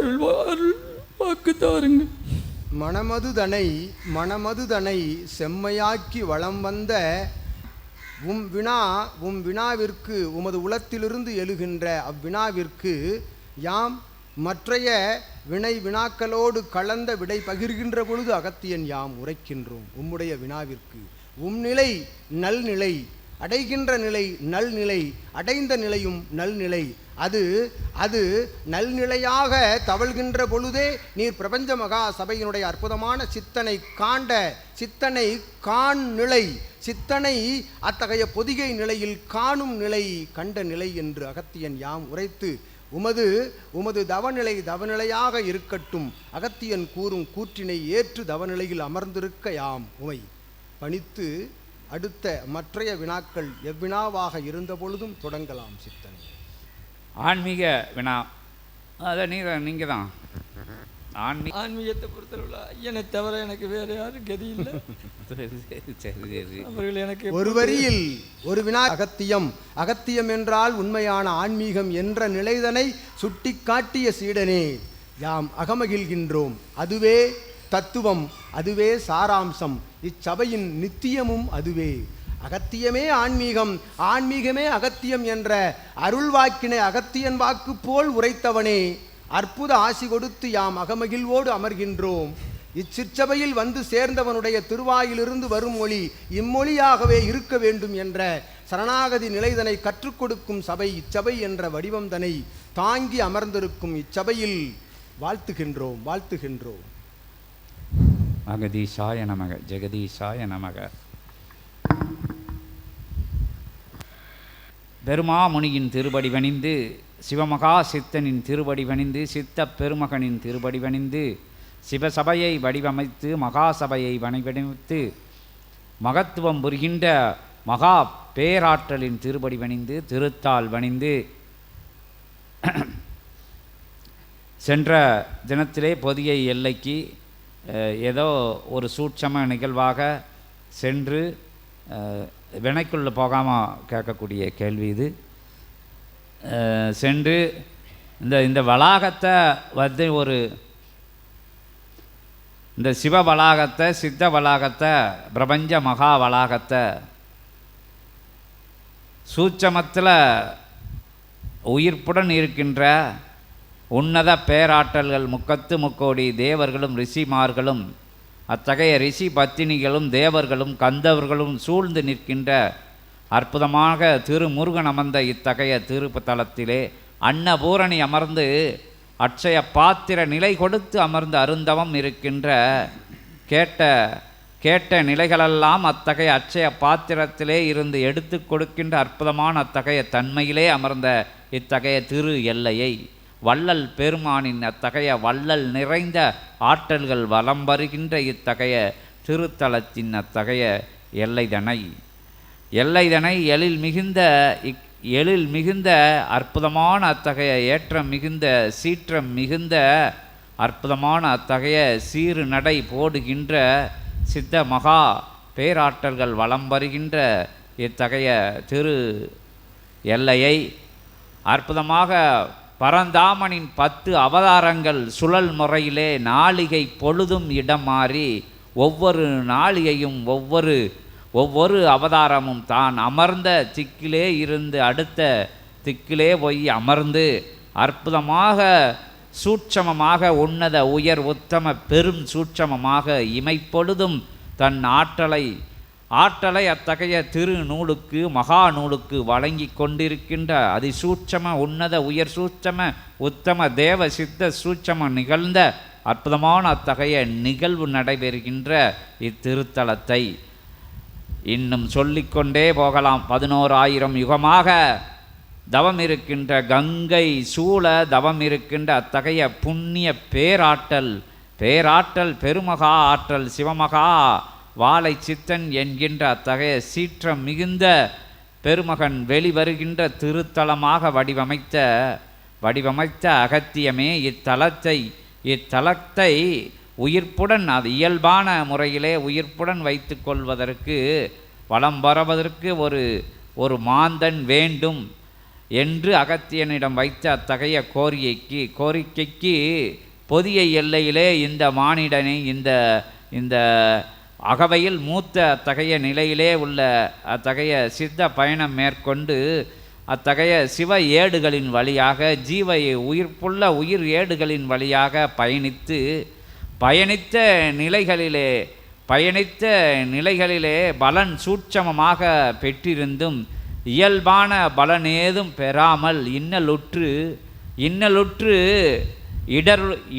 அருள் வாக்கு தாருங்க. மணமதுதனை செம்மையாக்கி வளம் வந்த உம் வினாவிற்கு உமது உளத்திலிருந்து எழுகின்ற அவ்வினாவிற்கு யாம் மற்றைய வினாக்களோடு கலந்த விடை பகிர்கின்ற பொழுது அகத்தியன் யாம் உரைக்கின்றோம். உம்முடைய வினாவிற்கு நிலை நல்நிலை, அடைகின்ற நிலை நல்நிலை, அடைந்த நிலையும் நல்நிலை. அது நல்நிலையாக தவழ்கின்ற பொழுதே நீர் பிரபஞ்ச மகா சபையினுடைய அற்புதமான சித்தனை காண் நிலை, சித்தனை அத்தகைய பொதிகை நிலையில் காணும் நிலை, கண்ட நிலை என்று அகத்தியன் யாம் உரைத்து உமது தவநிலையாக இருக்கட்டும். அகத்தியன் கூறும் கூற்றினை ஏற்று தவநிலையில் அமர்ந்திருக்க யாம் உமை பணித்து அடுத்த மற்றைய வினாக்கள் எவ்வினாவாக இருந்த பொழுதும் தொடங்கலாம். சித்தனை ஆன்மீக வினா, அதை நீங்கள் தான் ஆன்மீகத்தை பொறுத்தளவில் ஐயனை தவிர எனக்கு வேற யாரும் கதி இல்லை. அவர்கள் எனக்கு ஒரு வரியில் ஒரு வினா. அகத்தியம் என்றால் உண்மையான ஆன்மீகம் என்ற நிலைதனை சுட்டி காட்டிய சீடனே யாம் அகமகிழ்கின்றோம். அதுவே தத்துவம், அதுவே சாராம்சம், இச்சபையின் நித்தியமும் அதுவே. அகத்தியமே ஆன்மீகம், ஆன்மீகமே அகத்தியம் என்ற அருள் வாக்கினை அகத்தியன் வாக்கு போல் உரைத்தவனே அற்புத ஆசி கொடுத்து யாம் அகமகிழ்வோடு அமர்கின்றோம். இச்சிற்சபையில் வந்து சேர்ந்தவனுடைய திருவாயிலிருந்து வரும் மொழி இம்மொழியாகவே இருக்க வேண்டும் என்ற சரணாகதி நிலைதனை கற்றுக் கொடுக்கும் சபை இச்சபை என்ற வடிவம் தனை தாங்கி அமர்ந்திருக்கும் இச்சபையில் வாழ்த்துகின்றோம். மகதீஷாய நமக, ஜெகதீஷாய நமக. பெருமாமுனியின் திருப்படி பணிந்து, சிவமகா சித்தனின் திருப்படி பணிந்து, சித்த பெருமகனின் திருப்படி பணிந்து, சிவசபையை வடிவமைத்து மகாசபையை வடிவமைத்து மகத்துவம் புரிகின்ற மகா பேராற்றலின் திருப்படி பணிந்து, திருத்தால் பணிந்து, சென்ற தினத்திலே பொதிகை எல்லைக்கு ஏதோ ஒரு சூட்சம நிகழ்வாக சென்று வினைக்குள்ளே போகாமல் கேட்கக்கூடிய கேள்வி இது. சென்று இந்த வளாகத்தை வந்து இந்த சிவ வளாகத்தை, சித்த வளாகத்தை, பிரபஞ்ச மகா வளாகத்தை சூட்சமத்தில் உயிர்ப்புடன் இருக்கின்ற உன்னத பேராற்றல்கள் முக்கத்து முக்கோடி தேவர்களும் ரிஷிமார்களும் அத்தகைய ரிஷி பத்தினிகளும் தேவர்களும் கந்தவர்களும் சூழ்ந்து நிற்கின்ற அற்புதமாக திருமுருகன் அமர்ந்த இத்தகைய திருத்தலத்திலே அன்னபூரணி அமர்ந்து அட்சய பாத்திர நிலை கொடுத்து அமர்ந்து அருந்தவம் இருக்கின்ற கேட்ட நிலைகளெல்லாம் அத்தகைய அட்சய பாத்திரத்திலே இருந்து எடுத்து கொடுக்கின்ற அற்புதமான அத்தகைய தன்மையிலே அமர்ந்த இத்தகைய திரு எல்லையை வள்ளல் பெருமானின் அத்தகைய வள்ளல் நிறைந்த ஆற்றல்கள் வலம் வருகின்ற இத்தகைய திருத்தலத்தின் அத்தகைய எல்லைதனை எழில் மிகுந்த அற்புதமான அத்தகைய ஏற்றம் மிகுந்த சீற்றம் மிகுந்த அற்புதமான அத்தகைய சீறு நடை போடுகின்ற சித்த மகா பேராற்றல்கள் வலம் வருகின்ற இத்தகைய திரு எல்லையை அற்புதமாக பரந்தாமனின் 10 அவதாரங்கள் சுழல் முறையிலே நாளிகை பொழுதும் இடம் மாறி ஒவ்வொரு நாளிகையும் ஒவ்வொரு அவதாரமும் தான் அமர்ந்த திக்கிலே இருந்து அடுத்த திக்கிலே போய் அமர்ந்து அற்புதமாக சூட்சமமாக உன்னத உயர் உத்தம பெரும் சூட்சமமாக இமைப்பொழுதும் தன் ஆற்றலை அத்தகைய திரு நூலுக்கு மகா நூலுக்கு வழங்கி கொண்டிருக்கின்ற அதிசூட்சம உன்னத உயர் சூட்சம உத்தம தேவ சித்த சூட்சம நிகழ்ந்த அற்புதமான அத்தகைய நிகழ்வு நடைபெறுகின்ற இத்திருத்தலத்தை இன்னும் சொல்லிக்கொண்டே போகலாம். 11,000 யுகமாக தவம் இருக்கின்ற கங்கை சூழ தவம் இருக்கின்ற அத்தகைய புண்ணிய பேராற்றல் பெருமகா ஆற்றல் சிவமகா வாழை சித்தன் என்கின்ற அத்தகைய சீற்றம் மிகுந்த பெருமகன் வெளிவருகின்ற திருத்தலமாக வடிவமைத்த அகத்தியமே இத்தலத்தை உயிர்ப்புடன் அது இயல்பான முறையிலே உயிர்ப்புடன் வைத்து கொள்வதற்கு வலம் வருவதற்கு ஒரு மாந்தன் வேண்டும். என்று அகத்தியனிடம் வைத்த அத்தகைய கோரிக்கைக்கு பொதிய எல்லையிலே இந்த மானிடனை இந்த அகவையில் மூத்த அத்தகைய நிலையிலே உள்ள அத்தகைய சித்த பயணம் மேற்கொண்டு அத்தகைய சிவ ஏடுகளின் வழியாக உயிர்ப்புள்ள உயிர் ஏடுகளின் வழியாக பயணித்த நிலைகளிலே பலன் சூட்சமமாக பெற்றிருந்தும் இயல்பான பலனேதும் பெறாமல் இன்னலுற்று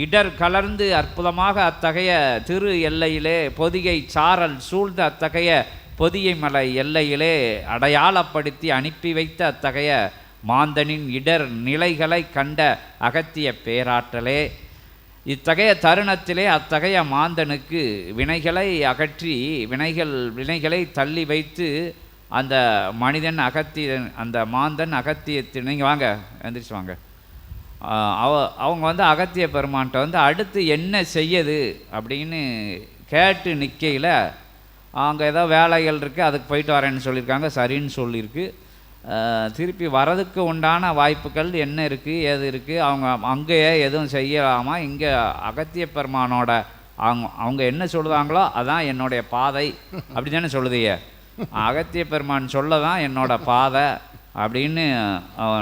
இடர் கலர்ந்து அற்புதமாக அத்தகைய திரு எல்லையிலே பொதிகை சாரல் சூழ்ந்த அத்தகைய பொதிகை மலை எல்லையிலே அடையாளப்படுத்தி அனுப்பி வைத்த அத்தகைய மாந்தனின் இடர் நிலைகளை கண்ட அகத்திய பேராற்றலே இத்தகைய தருணத்திலே அத்தகைய மாந்தனுக்கு வினைகளை அகற்றி வினைகளை தள்ளி வைத்து அந்த மனிதன் அந்த மாந்தன் அகத்தியத்தில் நீங்கள் வாங்க எந்திரிச்சு வாங்க அவங்க அகத்திய பெருமான்கிட்ட அடுத்து என்ன செய்யுது அப்படின்னு கேட்டு நிற்கையில் அங்கே ஏதோ வேலைகள் இருக்குது, அதுக்கு போயிட்டு வரேன்னு சொல்லியிருக்காங்க, சரின்னு சொல்லியிருக்கு. திருப்பி வரதுக்கு உண்டான வாய்ப்புகள் என்ன இருக்குது, ஏது இருக்குது, அவங்க அங்கேயே எதுவும் செய்யலாமா, இங்கே அகத்திய பெருமானோட அவங்க என்ன சொல்லுவாங்களோ அதான் என்னுடைய பாதை அப்படி தானே சொல்லுதீங்க. அகத்திய பெருமான் சொல்ல தான் என்னோட பாதை அப்படின்னு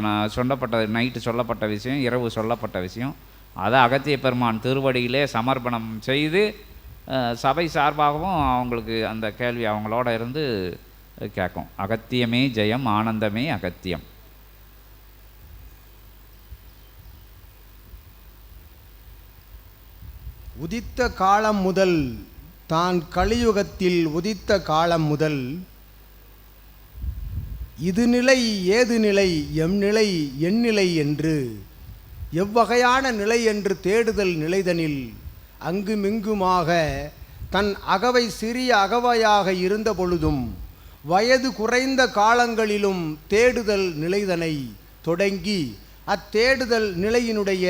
நான் சொல்லப்பட்டது, நைட்டு சொல்லப்பட்ட விஷயம், இரவு சொல்லப்பட்ட விஷயம். அதை அகத்திய பெருமான் திருவடியிலே சமர்ப்பணம் செய்து சபை சார்பாகவும் அவங்களுக்கு அந்த கேள்வி அவங்களோட இருந்து கேட்கும். அகத்தியமே ஜெயம், ஆனந்தமே அகத்தியம். உதித்த காலம் முதல், தான் கலியுகத்தில் உதித்த காலம் முதல் இது நிலை ஏது நிலை எம் நிலை என் நிலை என்று எவ்வகையான நிலை என்று தேடுதல் நிலைதனில் அங்குமிங்குமாக தன் அகவை சிறிய அகவையாக இருந்த பொழுதும் வயது குறைந்த காலங்களிலும் தேடுதல் நிலைதனை தொடங்கி அத்தேடுதல் நிலையினுடைய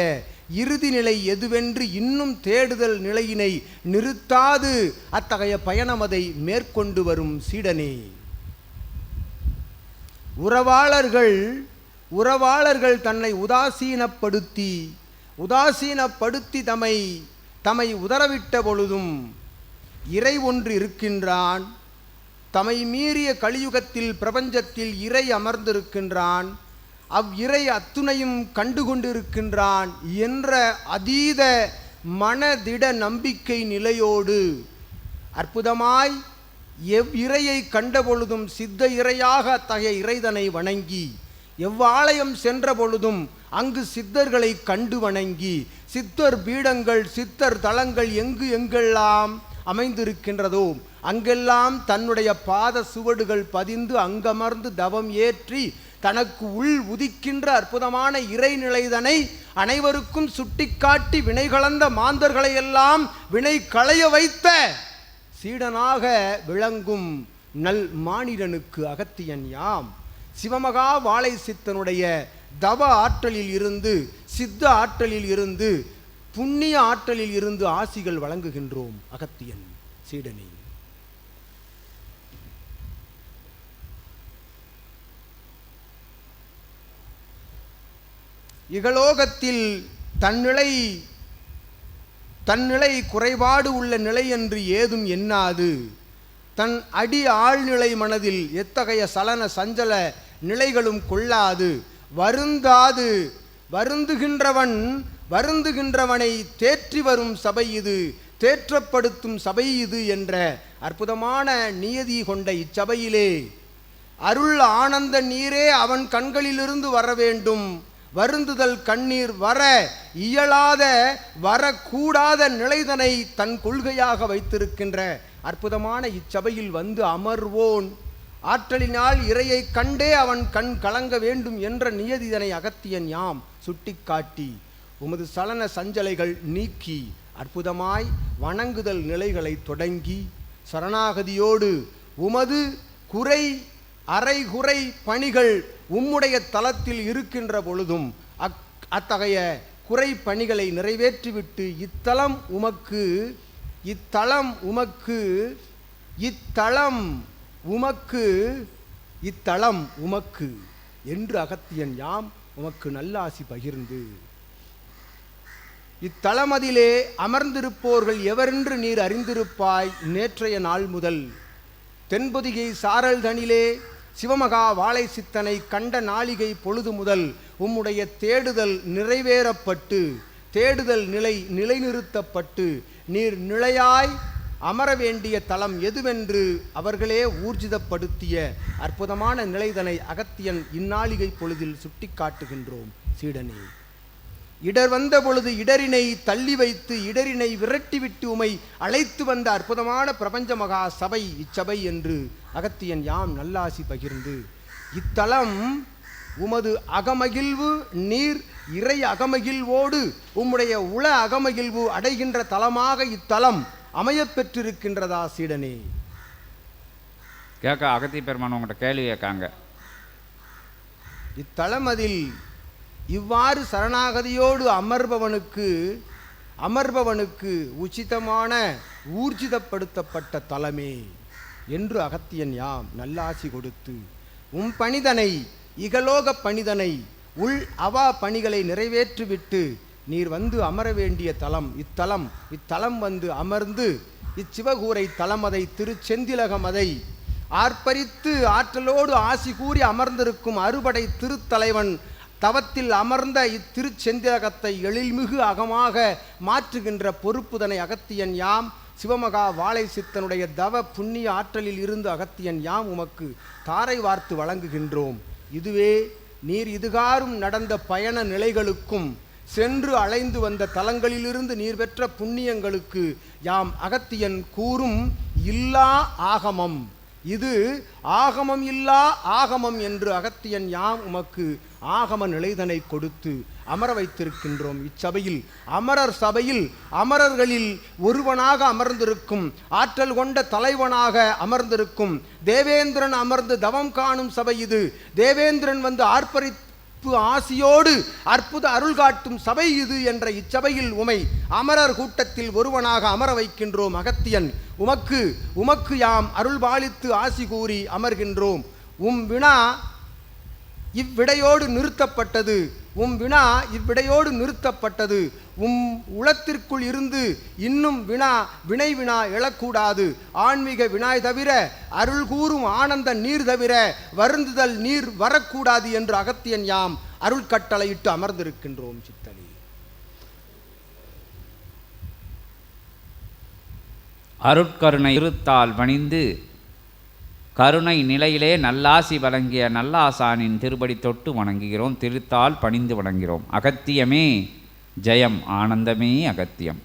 இறுதி நிலை எதுவென்று இன்னும் தேடுதல் நிலையினை நிறுத்தாது அத்தகைய பயணமதை மேற்கொண்டு வரும் சீடனே. உறவாளர்கள் தன்னை உதாசீனப்படுத்தி தம்மை உதறவிட்ட பொழுதும் இறை ஒன்று இருக்கின்றான். தம்மை மீறிய கலியுகத்தில் பிரபஞ்சத்தில் இறை அமர்ந்திருக்கின்றான். அவ்விறை அத்துணையும் கண்டுகொண்டிருக்கின்றான் என்ற அதீத மனதிட நம்பிக்கை நிலையோடு அற்புதமாய் எவ்விறையை கண்ட பொழுதும் சித்த இறையாக அத்தகைய இறைதனை வணங்கி, எவ்வாலயம் சென்ற பொழுதும் அங்கு சித்தர்களை கண்டு வணங்கி, சித்தர் பீடங்கள் சித்தர் தலங்கள் எங்கெல்லாம் அமைந்திருக்கின்றதோ அங்கெல்லாம் தன்னுடைய பாத சுவடுகள் பதிந்து அங்கமர்ந்து தவம் ஏற்றி தனக்கு உள் உதிக்கின்ற அற்புதமான இறைநிலைதனை அனைவருக்கும் சுட்டிக்காட்டி வினை கலந்த மாந்தர்களையெல்லாம் வினை களைய வைத்த சீடனாக விளங்கும் நல் மானிடனுக்கு அகத்தியன் யாம். சிவமகா வாழை சித்தனுடைய தவ ஆற்றலில் இருந்து, சித்த ஆற்றலில் இருந்து, புண்ணிய ஆற்றலில் இருந்து ஆசிகள் வழங்குகின்றோம் அகத்தியன் சீடனே. இகலோகத்தில் தன்னிலை குறைபாடு உள்ள நிலை என்று ஏதும் எண்ணாது, தன் அடி ஆழ்நிலை மனதில் எத்தகைய சலன சஞ்சல நிலைகளும் கொள்ளாது, வருந்துகின்றவனை தேற்றி வரும் சபை இது, தேற்றப்படுத்தும் சபை இது என்ற அற்புதமான நியதி கொண்ட இச்சபையிலே அருள் ஆனந்த நீரே அவன் கண்களிலிருந்து வர வேண்டும். வருந்துதல் கண்ணீர் வர இயலாத வரக்கூடாத நிலைதனை தன் கொள்கையாக வைத்திருக்கின்ற அற்புதமான இச்சபையில் வந்து அமர்வோன் ஆற்றலினால் இறையை கண்டே அவன் கண் கலங்க வேண்டும் என்ற நியதிதனை அகத்தியன் யாம் சுட்டிக்காட்டி உமது சலன சஞ்சலைகள் நீக்கி அற்புதமாய் வணங்குதல் நிலைகளை தொடங்கி சரணாகதியோடு உமது அரைகுறை பணிகள் உம்முடைய தலத்தில் இருக்கின்ற பொழுதும் அத்தகைய குறை பணிகளை நிறைவேற்றிவிட்டு இத்தலம் உமக்கு என்று அகத்தியன் யாம் உமக்கு நல்லாசி பகிர்ந்து. இத்தலமதிலே அமர்ந்திருப்போர்கள் எவரென்று நீர் அறிந்திருப்பாய். நேற்றைய நாள் முதல் தென்பொதிகை சாரல் தனிலே சிவமகா வாழை சித்தனை கண்ட நாளிகை பொழுது முதல் உம்முடைய தேடுதல் நிறைவேறப்பட்டு, தேடுதல் நிலைநிறுத்தப்பட்டு நீர் நிலையாய் அமர வேண்டிய தலம் எதுவென்று அவர்களே ஊர்ஜிதப்படுத்திய அற்புதமான நிலைதனை அகத்தியன் இந்நாளிகை பொழுதில் சுட்டி காட்டுகின்றோம் சீடனே. இடர் வந்த பொழுது இடரினை தள்ளி வைத்து இடரினை விரட்டிவிட்டு உமை அழைத்து வந்த அற்புதமான பிரபஞ்ச மகா சபை இச்சபை என்று அகத்தியன் யாம் நல்லாசி பகிர்ந்து, இத்தலம் உமது அகமகிழ்வு நீர் இறை அகமகிழ்வோடு உம்முடைய உள அகமகிழ்வு அடைகின்ற தலமாக இத்தலம் அமையப்பெற்றிருக்கின்றதா சீடனே? கேட்க அகத்திய பெருமான் உங்கள்கிட்ட கேள்வி கேட்காங்க. இத்தலமதில் இவ்வாறு சரணாகதியோடு அமர்பவனுக்கு உச்சிதமான ஊர்ஜிதப்படுத்தப்பட்ட தலமே என்று அகத்தியன் யாம் நல்லாசி கொடுத்து, உம் பணிதனை இகலோக பணிதனை உள் அவா பணிகளை நிறைவேற்றிவிட்டு நீர் வந்து அமர வேண்டிய தலம் இத்தலம் வந்து அமர்ந்து இச்சிவகூரை தலமதை திருச்செந்திலகமதை ஆர்ப்பரித்து ஆற்றலோடு ஆசி கூறி அமர்ந்திருக்கும் அறுபடை திருத்தலைவன் தவத்தில் அமர்ந்த இத்திருச்செந்திலகத்தை எழில்மிகு அகமாக மாற்றுகின்ற பொறுப்புதனை அகத்தியன் யாம் சிவமகா வாழை சித்தனுடைய தவ புண்ணிய ஆற்றலில் இருந்து அகத்தியன் யாம் உமக்கு தாரை வார்த்து வழங்குகின்றோம். இதுவே நீர் இதுகாரும் நடந்த பயண நிலைகளுக்கும் சென்று அலைந்து வந்த தலங்களிலிருந்து நீர் பெற்ற புண்ணியங்களுக்கு யாம் அகத்தியன் கூறும் இல்லா ஆகமம். இது ஆகமம் இல்லா ஆகமம் என்று அகத்தியன் யாம் உமக்கு ஆகம நிலைதனை கொடுத்து அமர வைத்திருக்கின்றோம். இச்சபையில் அமரர் சபையில் அமரர்களில் ஒருவனாக அமர்ந்திருக்கும் ஆற்றல் கொண்ட தலைவனாக அமர்ந்திருக்கும் தேவேந்திரன் அமர்ந்து தவம் காணும் சபை இது. தேவேந்திரன் வந்து ஆர்ப்பரிப்பு ஆசியோடு அற்புத அருள் காட்டும் சபை இது என்ற இச்சபையில் உமை அமரர் கூட்டத்தில் ஒருவனாக அமர வைக்கின்றோம். அகத்தியன் உமக்கு யாம் அருள் பாலித்து ஆசி கூறி அமர்கின்றோம். உம் வினா இவ்விடையோடு நிறுத்தப்பட்டது. உம் உளத்திற்குள் இருந்து இன்னும் வினை வினா எழக்கூடாது. ஆன்மீக வினாய் தவிர அருள் கூறும் ஆனந்த நீர் தவிர வருந்துதல் நீர் வரக்கூடாது என்று அகத்தியன் யாம் அருள் கட்டளையிட்டு அமர்ந்திருக்கின்றோம். சித்தனே, அருட்கருணை இருத்தால் பணிந்து கருணை நிலையிலே நல்லாசி வழங்கிய நல்லாசானின் திருப்படி தொட்டு வணங்குகிறோம். திருத்தால் பணிந்து வணங்குகிறோம். அகத்தியமே ஜெயம், ஆனந்தமே அகத்தியம்.